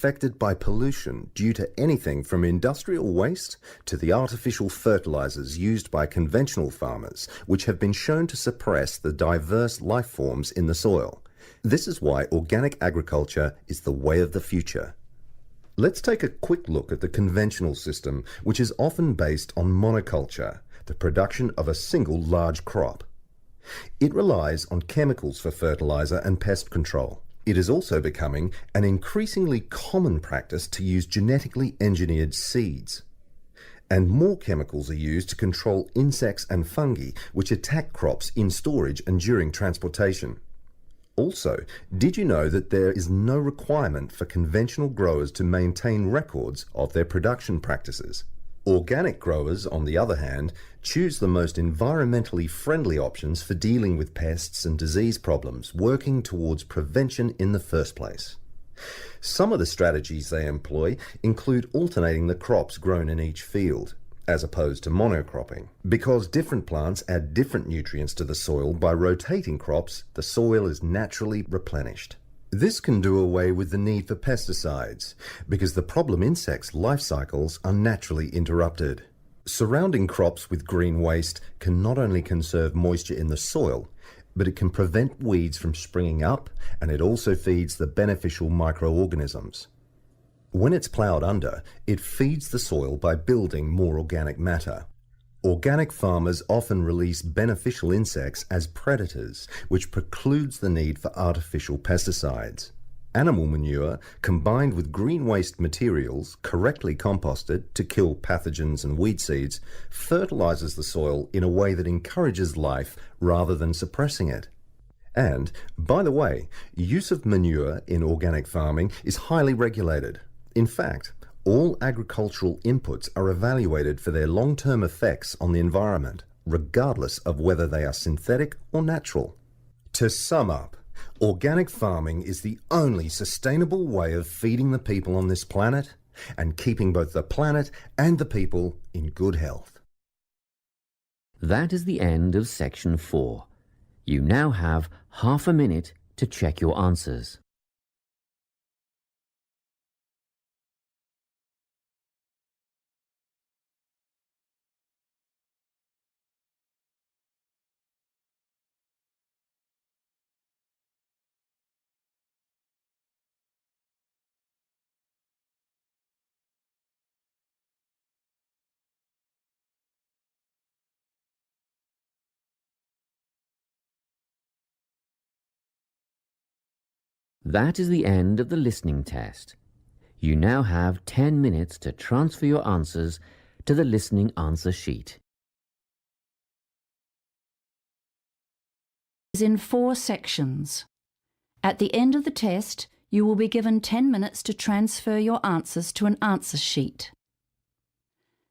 affected by pollution due to anything from industrial waste to the artificial fertilizers used by conventional farmers, which have been shown to suppress the diverse life forms in the soil. This is why organic agriculture is the way of the future. Let's take a quick look at the conventional system, which is often based on monoculture, the production of a single large crop. It relies on chemicals for fertilizer and pest control. It is also becoming an increasingly common practice to use genetically engineered seeds. And more chemicals are used to control insects and fungi, which attack crops in storage and during transportation. Also, did you know that there is no requirement for conventional growers to maintain records of their production practices? Organic growers, on the other hand, choose the most environmentally friendly options for dealing with pests and disease problems, working towards prevention in the first place. Some of the strategies they employ include alternating the crops grown in each field, as opposed to monocropping. Because different plants add different nutrients to the soil, by rotating crops, the soil is naturally replenished. This can do away with the need for pesticides, because the problem insects' life cycles are naturally interrupted. Surrounding crops with green waste can not only conserve moisture in the soil, but it can prevent weeds from springing up, and it also feeds the beneficial microorganisms. When it's ploughed under, it feeds the soil by building more organic matter. Organic farmers often release beneficial insects as predators, which precludes the need for artificial pesticides. Animal manure, combined with green waste materials, correctly composted to kill pathogens and weed seeds, fertilizes the soil in a way that encourages life rather than suppressing it. And, by the way, use of manure in organic farming is highly regulated. In fact, all agricultural inputs are evaluated for their long-term effects on the environment, regardless of whether they are synthetic or natural. To sum up, organic farming is the only sustainable way of feeding the people on this planet and keeping both the planet and the people in good health. That is the end of section 4. You now have half a minute to check your answers. That is the end of the listening test. You now have 10 minutes to transfer your answers to the listening answer sheet. Is in 4 sections. At the end of the test, you will be given 10 minutes to transfer your answers to an answer sheet.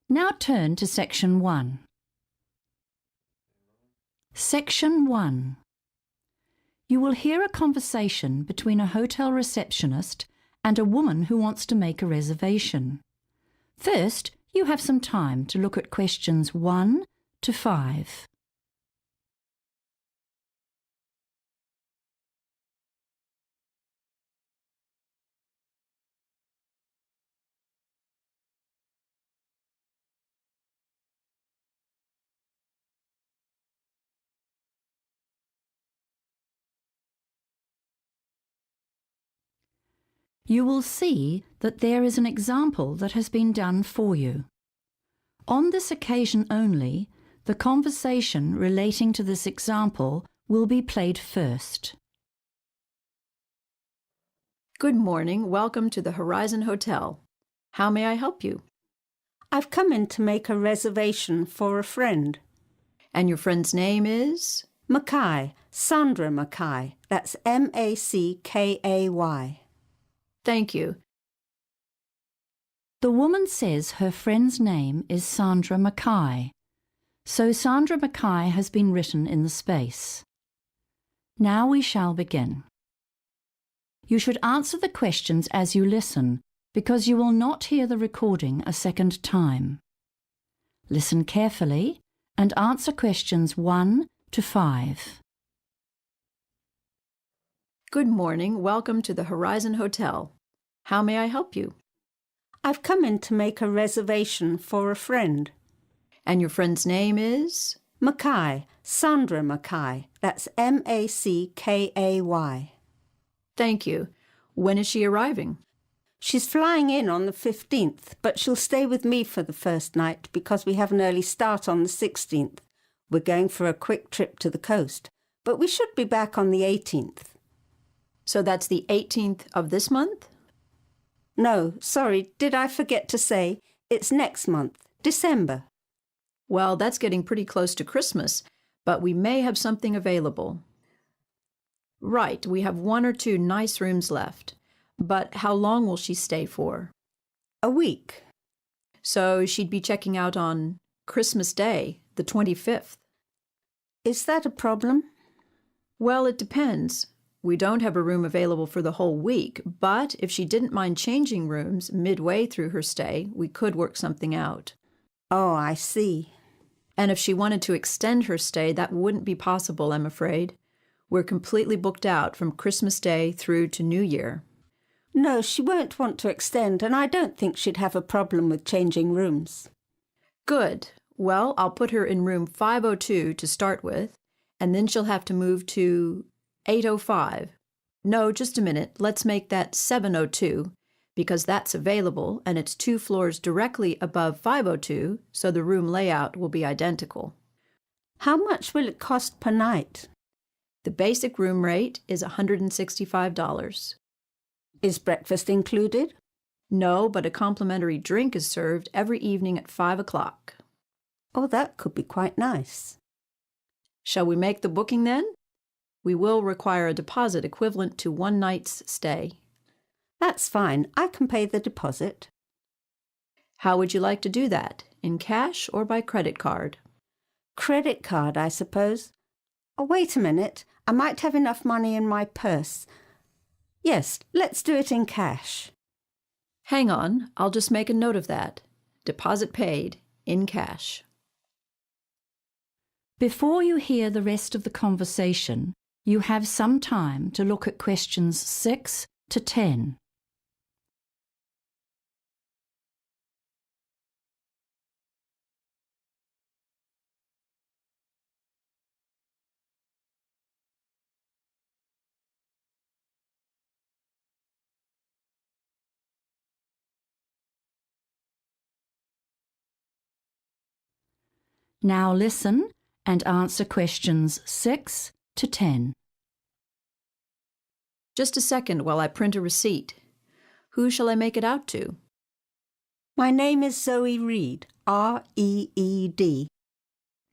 Now turn to section 1. Section 1. You will hear a conversation between a hotel receptionist and a woman who wants to make a reservation. First, you have some time to look at questions 1 to 5. You will see that there is an example that has been done for you. On this occasion only, the conversation relating to this example will be played first. Good morning. Welcome to the Horizon Hotel. How may I help you? I've come in to make a reservation for a friend. And your friend's name is? Mackay, Sandra Mackay. That's M-A-C-K-A-Y. Thank you. The woman says her friend's name is Sandra Mackay, so Sandra Mackay has been written in the space. Now we shall begin. You should answer the questions as you listen, because you will not hear the recording a second time. Listen carefully and answer questions 1 to 5. Good morning. Welcome to the Horizon Hotel. How may I help you? I've come in to make a reservation for a friend. And your friend's name is? Mackay, Sandra Mackay. That's Mackay. Thank you. When is she arriving? She's flying in on the 15th, but she'll stay with me for the first night because we have an early start on the 16th. We're going for a quick trip to the coast, but we should be back on the 18th. So that's the 18th of this month? No, sorry, did I forget to say? It's next month, December. Well, that's getting pretty close to Christmas, but we may have something available. Right, we have 1 or 2 nice rooms left. But how long will she stay for? A week. So she'd be checking out on Christmas Day, the 25th. Is that a problem? Well, it depends. We don't have a room available for the whole week, but if she didn't mind changing rooms midway through her stay, we could work something out. Oh, I see. And if she wanted to extend her stay, that wouldn't be possible, I'm afraid. We're completely booked out from Christmas Day through to New Year. No, she won't want to extend, and I don't think she'd have a problem with changing rooms. Good. Well, I'll put her in room 502 to start with, and then she'll have to move to 805. No, just a minute. Let's make that 702, because that's available, and it's 2 floors directly above 502, so the room layout will be identical. How much will it cost per night? The basic room rate is $165. Is breakfast included? No, but a complimentary drink is served every evening at 5 o'clock. Oh, that could be quite nice. Shall we make the booking then? We will require a deposit equivalent to 1 night's stay. That's fine. I can pay the deposit. How would you like to do that? In cash or by credit card? Credit card, I suppose. Oh, wait a minute. I might have enough money in my purse. Yes, let's do it in cash. Hang on, I'll just make a note of that. Deposit paid, in cash. Before you hear the rest of the conversation, you have some time to look at questions 6 to 10. Now listen and answer questions 6 to 10. Just a second while I print a receipt. Who shall I make it out to? My name is Zoe Reed, R-E-E-D.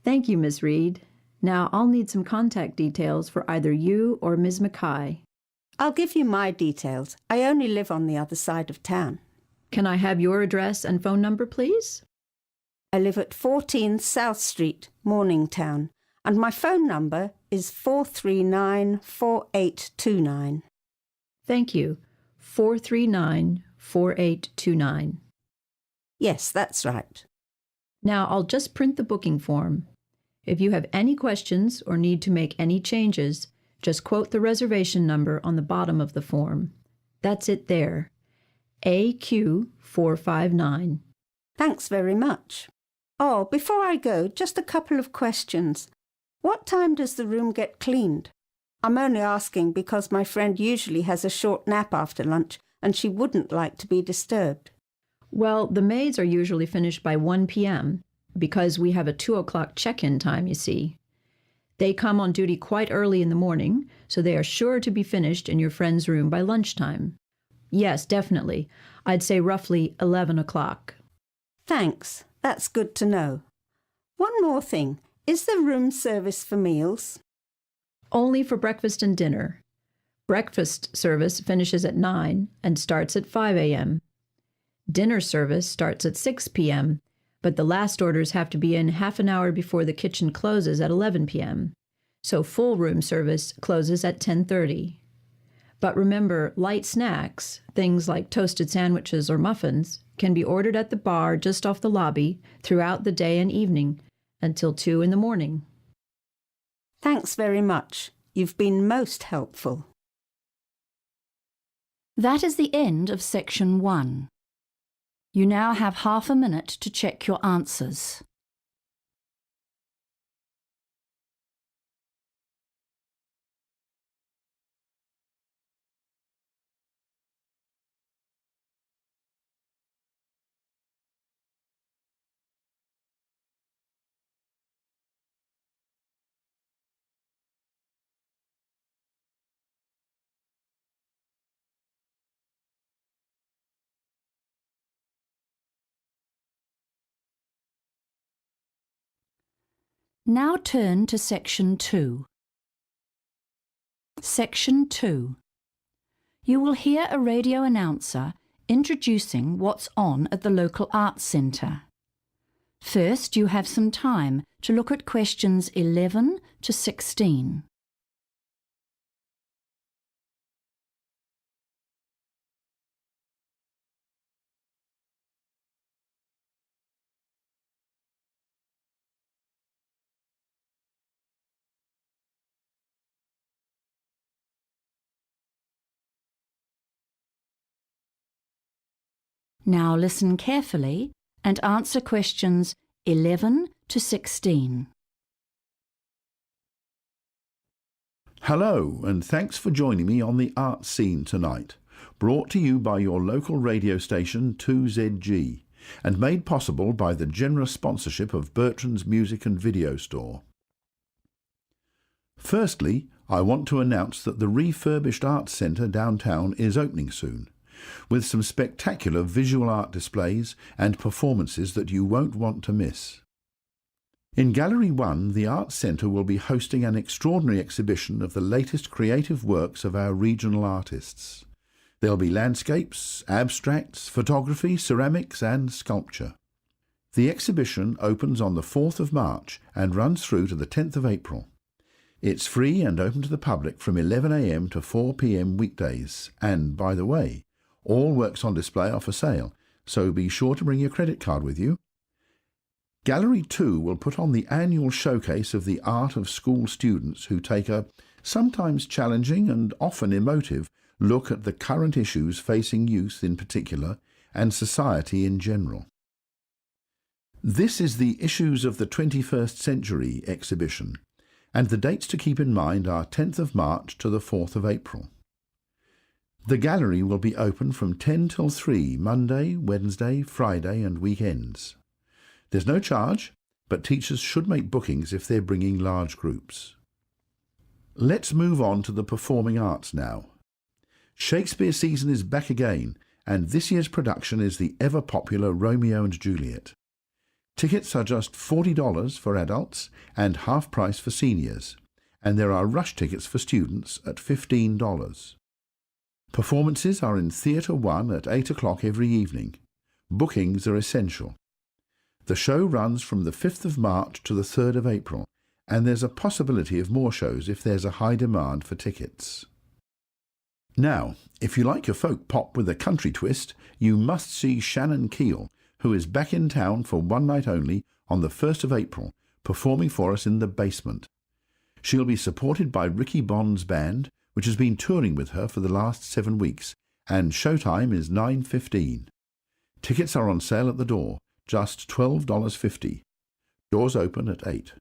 Thank you, Miss Reed. Now I'll need some contact details for either you or Ms. Mackay. I'll give you my details. I only live on the other side of town. Can I have your address and phone number, please? I live at 14 South Street, Morningtown, and my phone number is 439-4829. Thank you. 439-4829. Yes, that's right. Now I'll just print the booking form. If you have any questions or need to make any changes, just quote the reservation number on the bottom of the form. That's it there. AQ459. Thanks very much. Oh, before I go, just a couple of questions. What time does the room get cleaned? I'm only asking because my friend usually has a short nap after lunch and she wouldn't like to be disturbed. Well, the maids are usually finished by 1 p.m. because we have a 2 o'clock check-in time, you see. They come on duty quite early in the morning, so they are sure to be finished in your friend's room by lunchtime. Yes, definitely. I'd say roughly 11 o'clock. Thanks. That's good to know. One more thing. Is there room service for meals? Only for breakfast and dinner. Breakfast service finishes at 9 and starts at 5 a.m. Dinner service starts at 6 p.m., but the last orders have to be in half an hour before the kitchen closes at 11 p.m. So full room service closes at 10:30. But remember, light snacks, things like toasted sandwiches or muffins, can be ordered at the bar just off the lobby throughout the day and evening until 2 in the morning. Thanks very much. You've been most helpful. That is the end of section 1. You now have half a minute to check your answers. Now turn to section 2. Section 2. You will hear a radio announcer introducing what's on at the local arts centre. First, you have some time to look at questions 11 to 16. Now listen carefully and answer questions 11 to 16. Hello, and thanks for joining me on the Art Scene tonight, brought to you by your local radio station 2ZG, and made possible by the generous sponsorship of Bertrand's Music and Video Store. Firstly, I want to announce that the refurbished Arts Centre downtown is opening soon, with some spectacular visual art displays and performances that you won't want to miss. In Gallery 1, the Arts Centre will be hosting an extraordinary exhibition of the latest creative works of our regional artists. There'll be landscapes, abstracts, photography, ceramics and sculpture. The exhibition opens on the 4th of March and runs through to the 10th of April. It's free and open to the public from 11 a.m. to 4 p.m. weekdays, and, by the way, all works on display are for sale, so be sure to bring your credit card with you. Gallery 2 will put on the annual showcase of the art of school students who take a sometimes challenging and often emotive look at the current issues facing youth in particular and society in general. This is the Issues of the 21st Century exhibition, and the dates to keep in mind are 10th of March to the 4th of April. The gallery will be open from 10 till 3 Monday, Wednesday, Friday and weekends. There's no charge, but teachers should make bookings if they're bringing large groups. Let's move on to the performing arts now. Shakespeare season is back again, and this year's production is the ever-popular Romeo and Juliet. Tickets are just $40 for adults and half price for seniors, and there are rush tickets for students at $15. Performances are in Theatre 1 at 8 o'clock every evening. Bookings are essential. The show runs from the 5th of March to the 3rd of April, and there's a possibility of more shows if there's a high demand for tickets. Now, if you like your folk pop with a country twist, you must see Shannon Keel, who is back in town for one night only on the 1st of April, performing for us in the basement. She'll be supported by Ricky Bond's band, which has been touring with her for the last 7 weeks, and showtime is 9:15. Tickets are on sale at the door, just $12.50. Doors open at 8.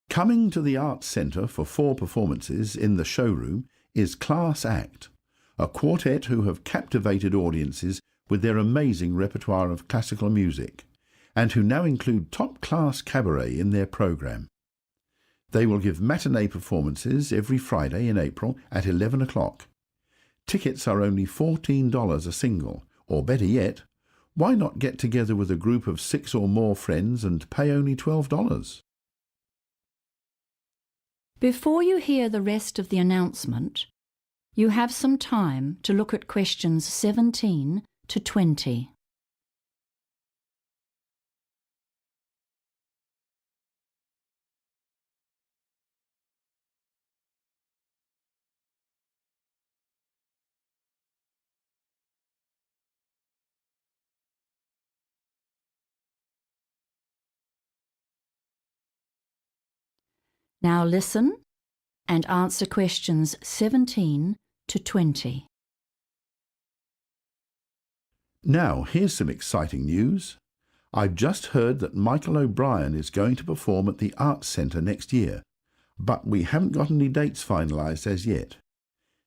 Coming to the Arts Centre for 4 performances in the showroom is Class Act, a quartet who have captivated audiences with their amazing repertoire of classical music, and who now include top-class cabaret in their programme. They will give matinee performances every Friday in April at 11 o'clock. Tickets are only $14 a single, or better yet, why not get together with a group of 6 or more friends and pay only $12? Before you hear the rest of the announcement, you have some time to look at questions 17 to 20. Now listen and answer questions 17 to 20. Now, here's some exciting news. I've just heard that Michael O'Brien is going to perform at the Arts Centre next year, but we haven't got any dates finalised as yet.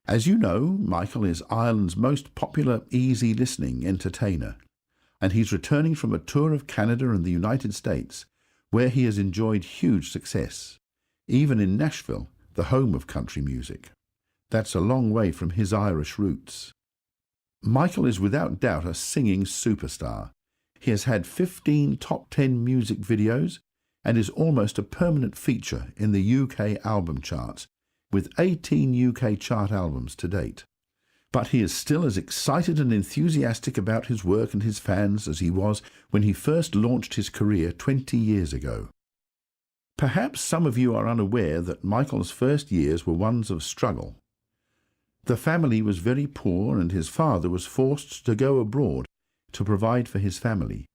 As you know, Michael is Ireland's most popular easy listening entertainer, and he's returning from a tour of Canada and the United States, where he has enjoyed huge success, even in Nashville, the home of country music. That's a long way from his Irish roots. Michael is without doubt a singing superstar. He has had 15 top 10 music videos and is almost a permanent feature in the UK album charts, with 18 UK chart albums to date. But he is still as excited and enthusiastic about his work and his fans as he was when he first launched his career 20 years ago. Perhaps some of you are unaware that Michael's first years were ones of struggle. The family was very poor and his father was forced to go abroad to provide for his family.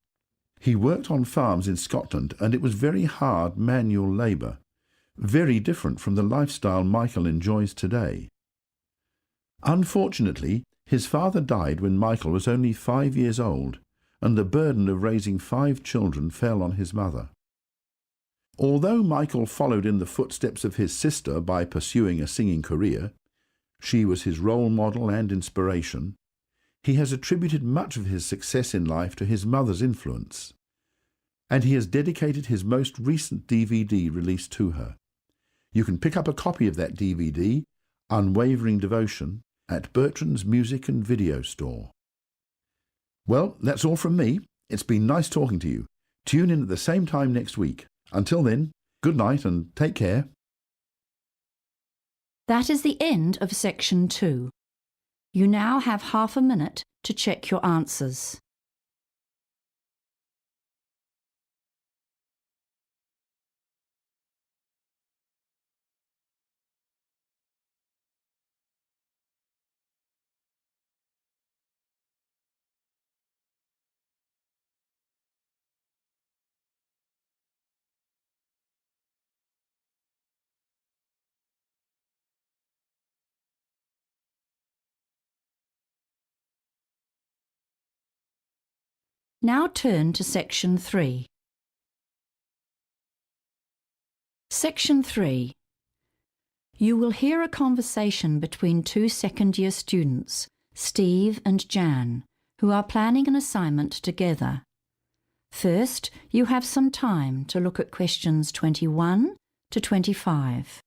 He worked on farms in Scotland and it was very hard manual labour, very different from the lifestyle Michael enjoys today. Unfortunately, his father died when Michael was only 5 years old, and the burden of raising 5 children fell on his mother. Although Michael followed in the footsteps of his sister by pursuing a singing career, she was his role model and inspiration, he has attributed much of his success in life to his mother's influence, and he has dedicated his most recent DVD release to her. You can pick up a copy of that DVD, Unwavering Devotion, at Bertrand's Music and Video Store. Well, that's all from me. It's been nice talking to you. Tune in at the same time next week. Until then, good night and take care. That is the end of section 2. You now have half a minute to check your answers. Now turn to section 3. Section 3. You will hear a conversation between 2 second-year students, Steve and Jan, who are planning an assignment together. First, you have some time to look at questions 21 to 25.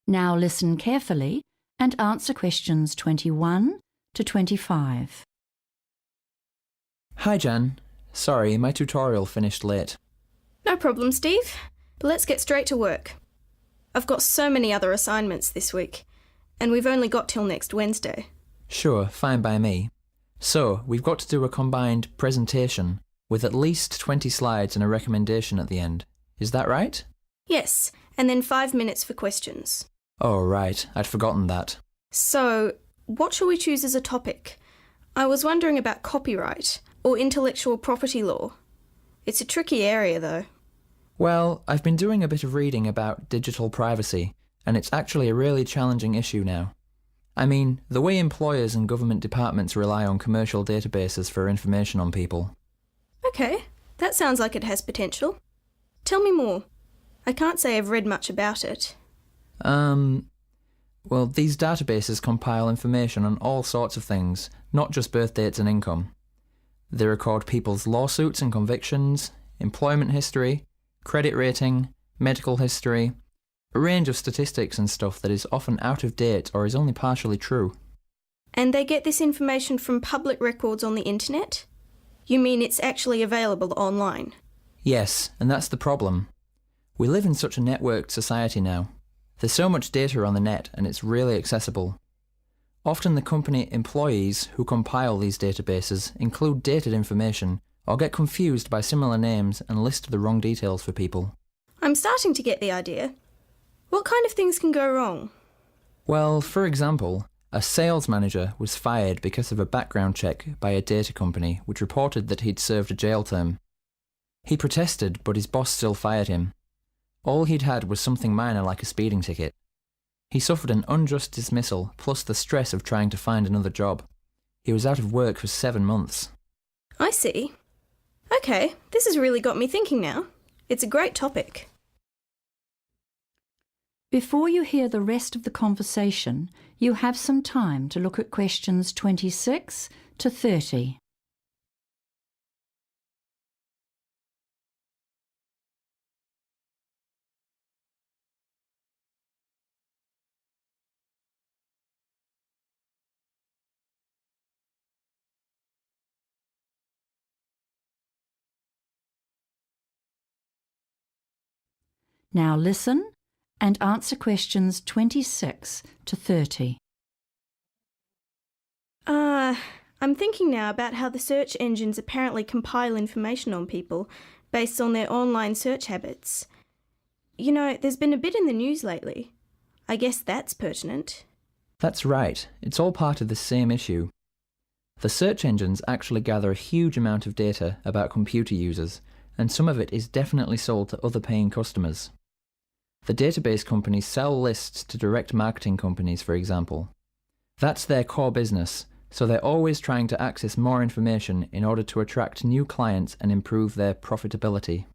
Now listen carefully and answer questions 21 to 25. Hi Jan. Sorry, my tutorial finished late. No problem, Steve. But let's get straight to work. I've got so many other assignments this week, and we've only got till next Wednesday. Sure, fine by me. So, we've got to do a combined presentation with at least 20 slides and a recommendation at the end. Is that right? Yes, and then 5 minutes for questions. Oh, right. I'd forgotten that. So, what shall we choose as a topic? I was wondering about copyright or intellectual property law. It's a tricky area, though. Well, I've been doing a bit of reading about digital privacy, and it's actually a really challenging issue now. I mean, the way employers and government departments rely on commercial databases for information on people. Okay, that sounds like it has potential. Tell me more. I can't say I've read much about it. Well, these databases compile information on all sorts of things, not just birth dates and income. They record people's lawsuits and convictions, employment history, credit rating, medical history, a range of statistics and stuff that is often out of date or is only partially true. And they get this information from public records on the internet? You mean it's actually available online? Yes, and that's the problem. We live in such a networked society now. There's so much data on the net and it's really accessible. Often the company employees who compile these databases include dated information or get confused by similar names and list the wrong details for people. I'm starting to get the idea. What kind of things can go wrong? Well, for example, a sales manager was fired because of a background check by a data company which reported that he'd served a jail term. He protested, but his boss still fired him. All he'd had was something minor like a speeding ticket. He suffered an unjust dismissal, plus the stress of trying to find another job. He was out of work for 7 months. I see. Okay, this has really got me thinking now. It's a great topic. Before you hear the rest of the conversation, you have some time to look at questions 26 to 30. Now listen and answer questions 26 to 30. I'm thinking now about how the search engines apparently compile information on people based on their online search habits. You know, there's been a bit in the news lately. I guess that's pertinent. That's right, it's all part of the same issue. The search engines actually gather a huge amount of data about computer users, and some of it is definitely sold to other paying customers. The database companies sell lists to direct marketing companies, for example. That's their core business, so they're always trying to access more information in order to attract new clients and improve their profitability.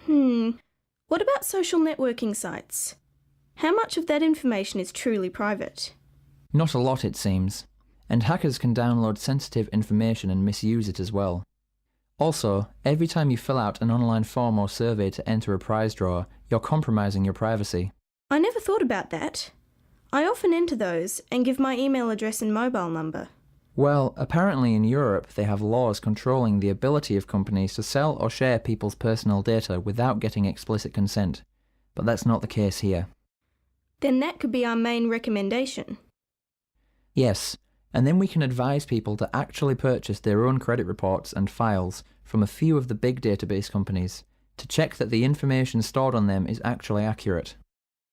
What about social networking sites? How much of that information is truly private? Not a lot, it seems, and hackers can download sensitive information and misuse it as well. Also, every time you fill out an online form or survey to enter a prize draw, you're compromising your privacy. I never thought about that. I often enter those and give my email address and mobile number. Well, apparently in Europe they have laws controlling the ability of companies to sell or share people's personal data without getting explicit consent, but that's not the case here. Then that could be our main recommendation. Yes, and then we can advise people to actually purchase their own credit reports and files from a few of the big database companies to check that the information stored on them is actually accurate.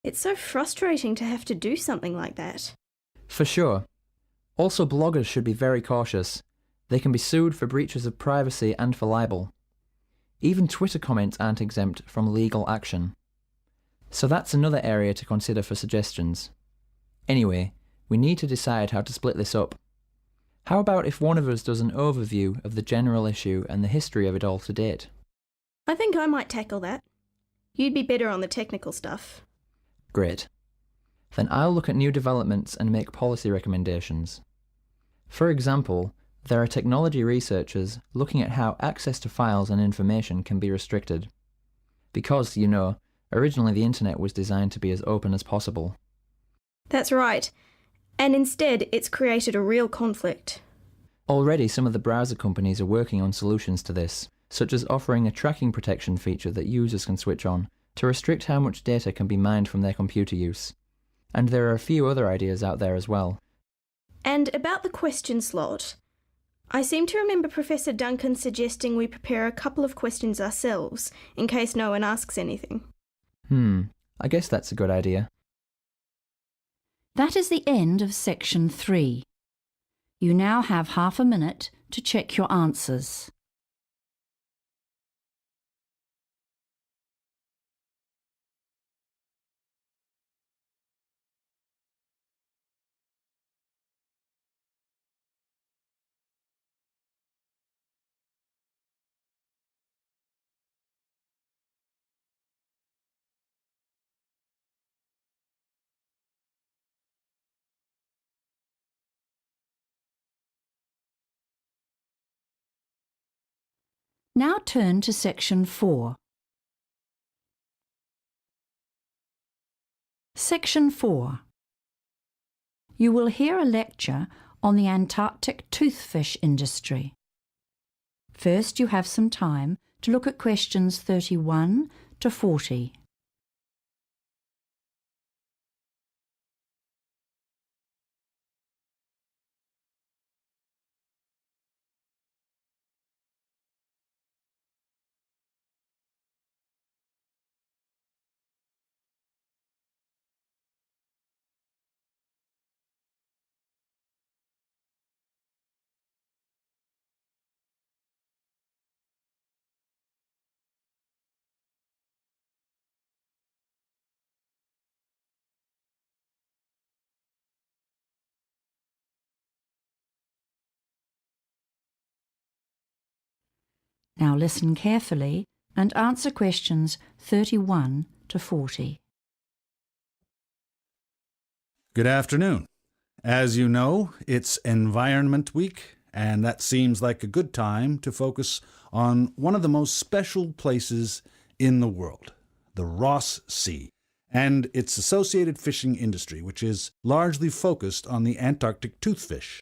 It's so frustrating to have to do something like that. For sure. Also, bloggers should be very cautious. They can be sued for breaches of privacy and for libel. Even Twitter comments aren't exempt from legal action. So that's another area to consider for suggestions. Anyway, we need to decide how to split this up. How about if one of us does an overview of the general issue and the history of it all to date? I think I might tackle that. You'd be better on the technical stuff. Great. Then I'll look at new developments and make policy recommendations. For example, there are technology researchers looking at how access to files and information can be restricted. Because, you know, originally the internet was designed to be as open as possible. That's right. And instead, it's created a real conflict. Already some of the browser companies are working on solutions to this, such as offering a tracking protection feature that users can switch on to restrict how much data can be mined from their computer use. And there are a few other ideas out there as well. And about the question slot, I seem to remember Professor Duncan suggesting we prepare a couple of questions ourselves, in case no one asks anything. I guess that's a good idea. That is the end of section 3. You now have half a minute to check your answers. Now turn to section 4. Section 4. You will hear a lecture on the Antarctic toothfish industry. First, you have some time to look at questions 31 to 40. Now listen carefully and answer questions 31 to 40. Good afternoon. As you know, it's Environment Week, and that seems like a good time to focus on one of the most special places in the world, the Ross Sea, and its associated fishing industry, which is largely focused on the Antarctic toothfish.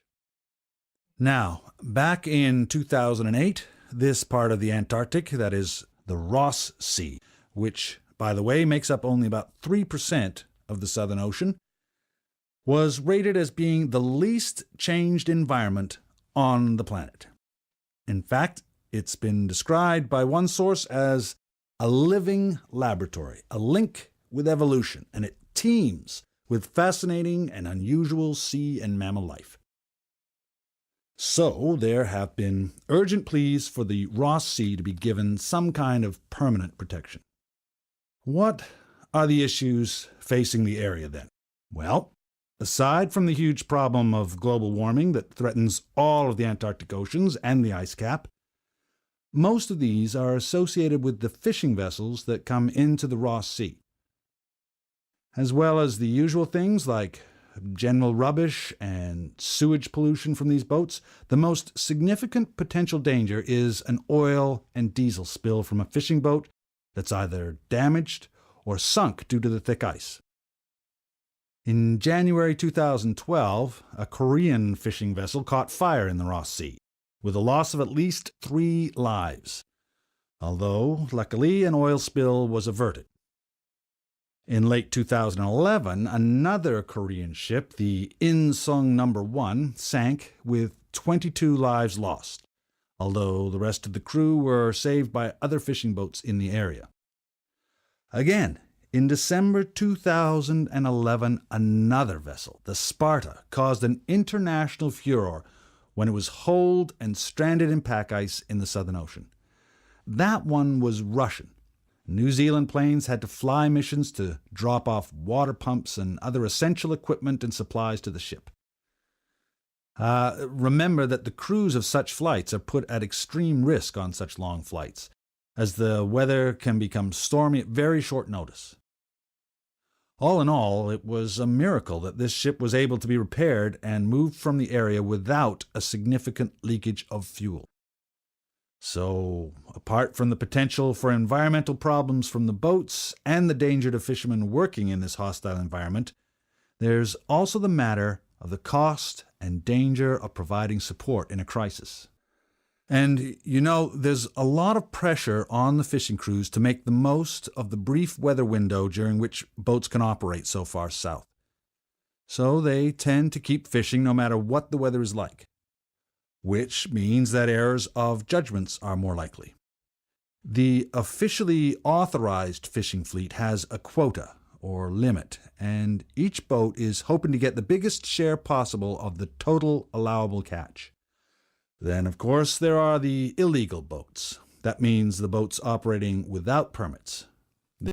Now, back in 2008, this part of the Antarctic, that is the Ross Sea, which, by the way, makes up only about 3% of the Southern Ocean, was rated as being the least changed environment on the planet. In fact, it's been described by one source as a living laboratory, a link with evolution, and it teems with fascinating and unusual sea and mammal life. So there have been urgent pleas for the Ross Sea to be given some kind of permanent protection. What are the issues facing the area then? Well, aside from the huge problem of global warming that threatens all of the Antarctic oceans and the ice cap, most of these are associated with the fishing vessels that come into the Ross Sea, as well as the usual things like general rubbish and sewage pollution from these boats. The most significant potential danger is an oil and diesel spill from a fishing boat that's either damaged or sunk due to the thick ice. In January 2012, a Korean fishing vessel caught fire in the Ross Sea, with a loss of at least 3 lives, although luckily an oil spill was averted. In late 2011, another Korean ship, the Insung No. 1, sank with 22 lives lost, although the rest of the crew were saved by other fishing boats in the area. Again, in December 2011, another vessel, the Sparta, caused an international furor when it was holed and stranded in pack ice in the Southern Ocean. That one was Russian. New Zealand planes had to fly missions to drop off water pumps and other essential equipment and supplies to the ship. Remember that the crews of such flights are put at extreme risk on such long flights, as the weather can become stormy at very short notice. All in all, it was a miracle that this ship was able to be repaired and moved from the area without a significant leakage of fuel. So, apart from the potential for environmental problems from the boats and the danger to fishermen working in this hostile environment, there's also the matter of the cost and danger of providing support in a crisis. And, there's a lot of pressure on the fishing crews to make the most of the brief weather window during which boats can operate so far south. So they tend to keep fishing no matter what the weather is like, which means that errors of judgments are more likely. The officially authorized fishing fleet has a quota, or limit, and each boat is hoping to get the biggest share possible of the total allowable catch. Then, of course, there are the illegal boats. That means the boats operating without permits,